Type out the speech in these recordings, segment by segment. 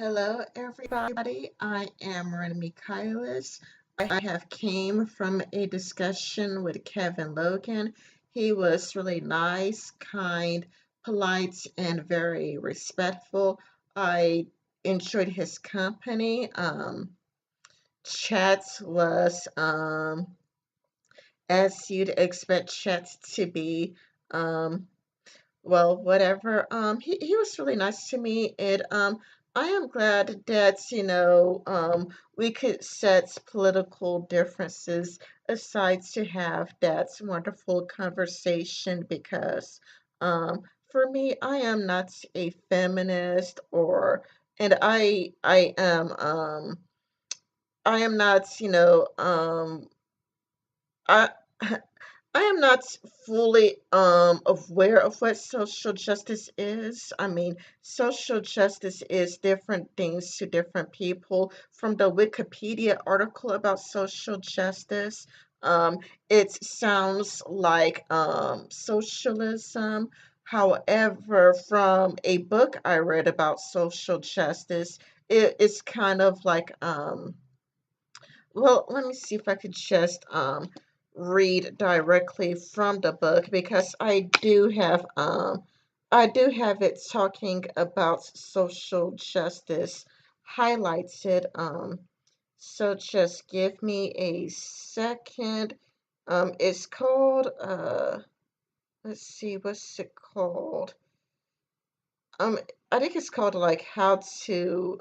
Hello, everybody. I am Miranda Michaelis. I have came from a discussion with Kevin Logan. He was really nice, kind, polite, and very respectful. I enjoyed his company. Chat was as you'd expect chat to be. Um, well, whatever. He was really nice to me. I am glad that, we could set political differences aside to have that wonderful conversation because, for me, I am not a feminist and I am not, I I am not fully aware of what social justice is. I mean, social justice is different things to different people. From the Wikipedia article about social justice, it sounds like socialism. However, from a book I read about social justice, it's kind of like well, let me see if I could just read directly from the book because I do have it talking about social justice highlighted. So just give me a second. It's called let's see, what's it called? Um, I think it's called like how to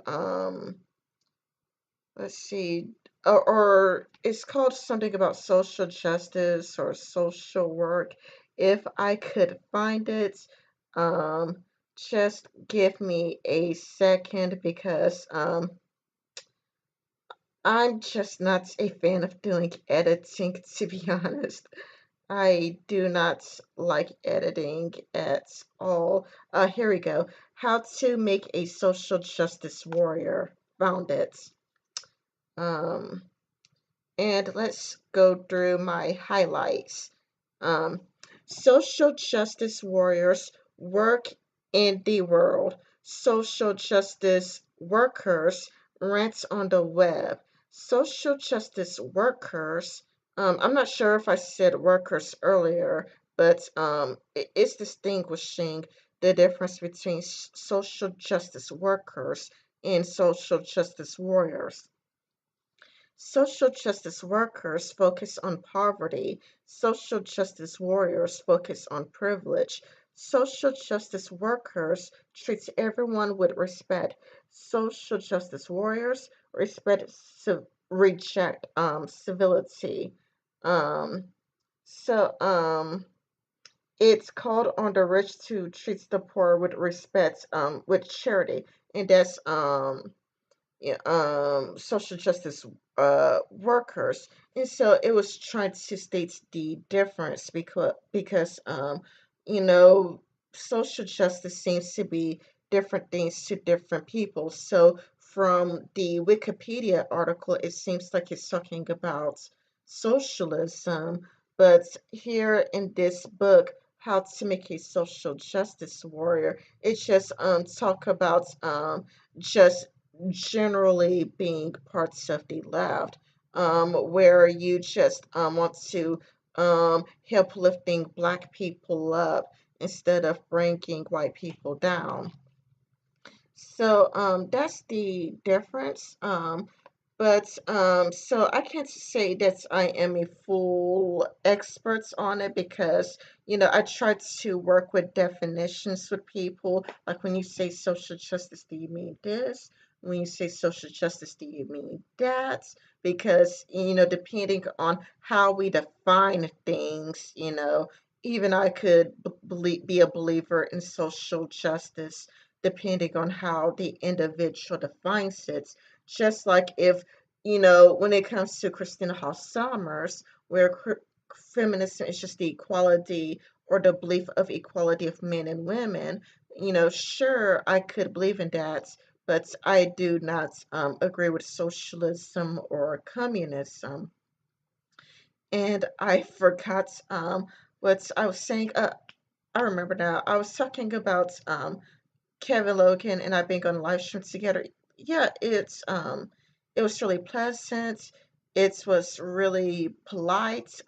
let's see, or it's called something about social justice or social work. If I could find it, um, just give me a second because I'm just not a fan of doing editing, to be honest. I do not like editing at all. Here we go. How to make a social justice warrior. Found it. Um, and let's go through my highlights. Um, Social justice warriors work in the world. Social justice workers rant on the web. Social justice workers, I'm not sure if I said workers earlier, but it's distinguishing the difference between social justice workers and social justice warriors. Social justice workers focus on poverty. Social justice warriors focus on privilege. Social justice workers treat everyone with respect. Social justice warriors reject civility. Um, so it's called on the rich to treat the poor with respect, with charity, and that's yeah, social justice workers, and so it was trying to state the difference because you know social justice seems to be different things to different people. So from the Wikipedia article, it seems like it's talking about socialism, but here in this book, How to Make a Social Justice Warrior, it just talk about just generally being parts of the left, where you just want to help lifting black people up instead of bringing white people down. So that's the difference. But so I can't say that I am a full expert on it because I try to work with definitions with people. Like when you say social justice, do you mean this? When you say social justice, do you mean that? Because depending on how we define things, even I could be a believer in social justice depending on how the individual defines it. Just like if, when it comes to Christina Hoff Sommers, where feminism is just the equality or the belief of equality of men and women, sure, I could believe in that, but I do not agree with socialism or communism. And I forgot what I was saying. I remember now. I was talking about Kevin Logan and I being on live stream together. yeah, it was really pleasant. It was really polite.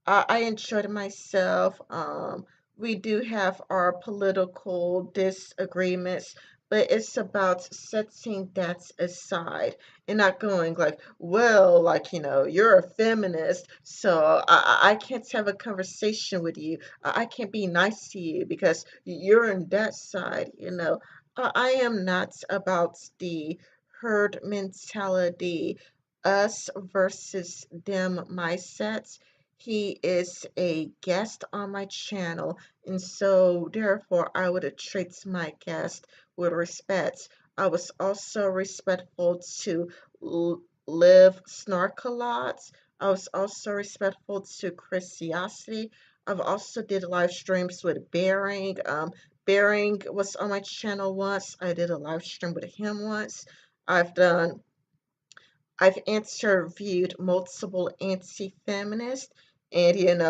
I enjoyed myself. We do have our political disagreements, but it's about setting that aside and not going like, well, like, you're a feminist, so I can't have a conversation with you. I can't be nice to you because you're in that side. I am not about the herd mentality, us versus them mindset. He is a guest on my channel, and so therefore I would treat my guest with respect. I was also respectful to Live Snark a lot. I was also respectful to Christiosity. I've also did live streams with Bearing. Bearing was on my channel once. I did a live stream with him once. I've done I've interviewed multiple anti-feminists, and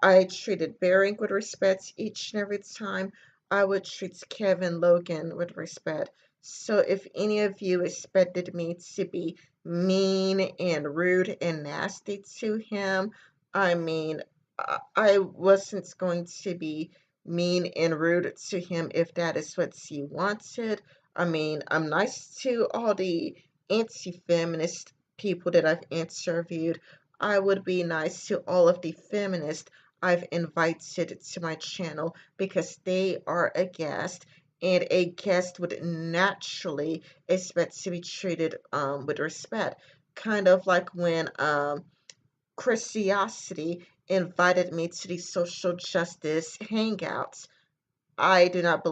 I treated Bering with respect each and every time. I would treat Kevin Logan with respect. So if any of you expected me to be mean and rude and nasty to him, I mean, I wasn't going to be mean and rude to him if that is what he wanted. I mean, I'm nice to all the anti-feminist people that I've interviewed. I would be nice to all of the feminists I've invited to my channel because they are a guest, and a guest would naturally expect to be treated with respect. Kind of like when Christiosity invited me to the social justice hangouts. I do not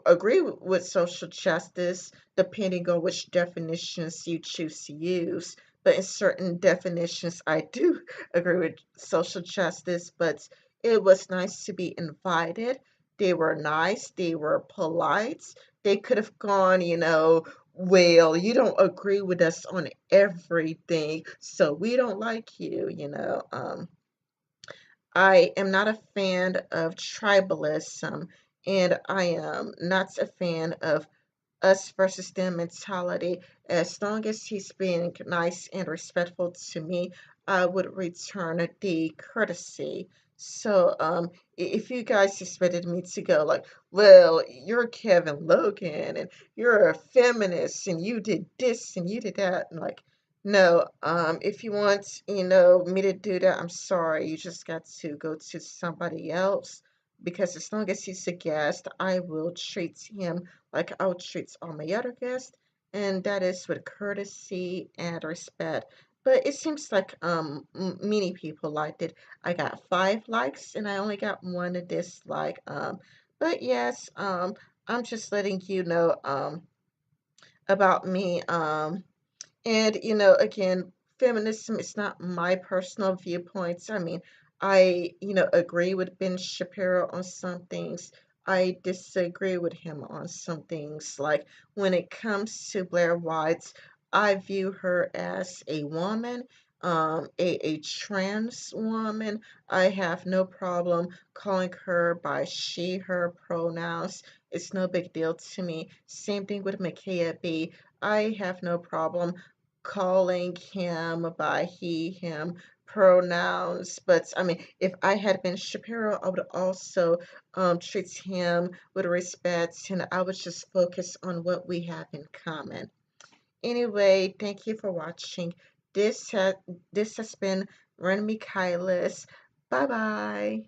agree with social justice depending on which definitions you choose to use. But in certain definitions, I do agree with social justice. But it was nice to be invited. They were nice, they were polite. They could have gone, well, you don't agree with us on everything, so we don't like you. I am not a fan of tribalism, and I am not a fan of us versus them mentality. As long as he's being nice and respectful to me, I would return the courtesy. So, if you guys expected me to go like, well, you're Kevin Logan and you're a feminist and you did this and you did that, and like, no, if you want, me to do that, I'm sorry. You just got to go to somebody else because as long as he's a guest, I will treat him like I would treat all my other guests, and that is with courtesy and respect. But it seems like many people liked it. I got 5 likes and I only got one dislike. But yes, I'm just letting you know about me. And, again, feminism is not my personal viewpoints. I mean, I, agree with Ben Shapiro on some things. I disagree with him on some things. Like when it comes to Blair White, I view her as a woman, a trans woman. I have no problem calling her by she, her pronouns. It's no big deal to me. Same thing with Micaiah B. I have no problem calling him by he, him pronouns. But I mean, if I had been Shapiro, I would also treat him with respect and I would just focus on what we have in common. Anyway, thank you for watching. This has been Ren Michaelis. Bye bye.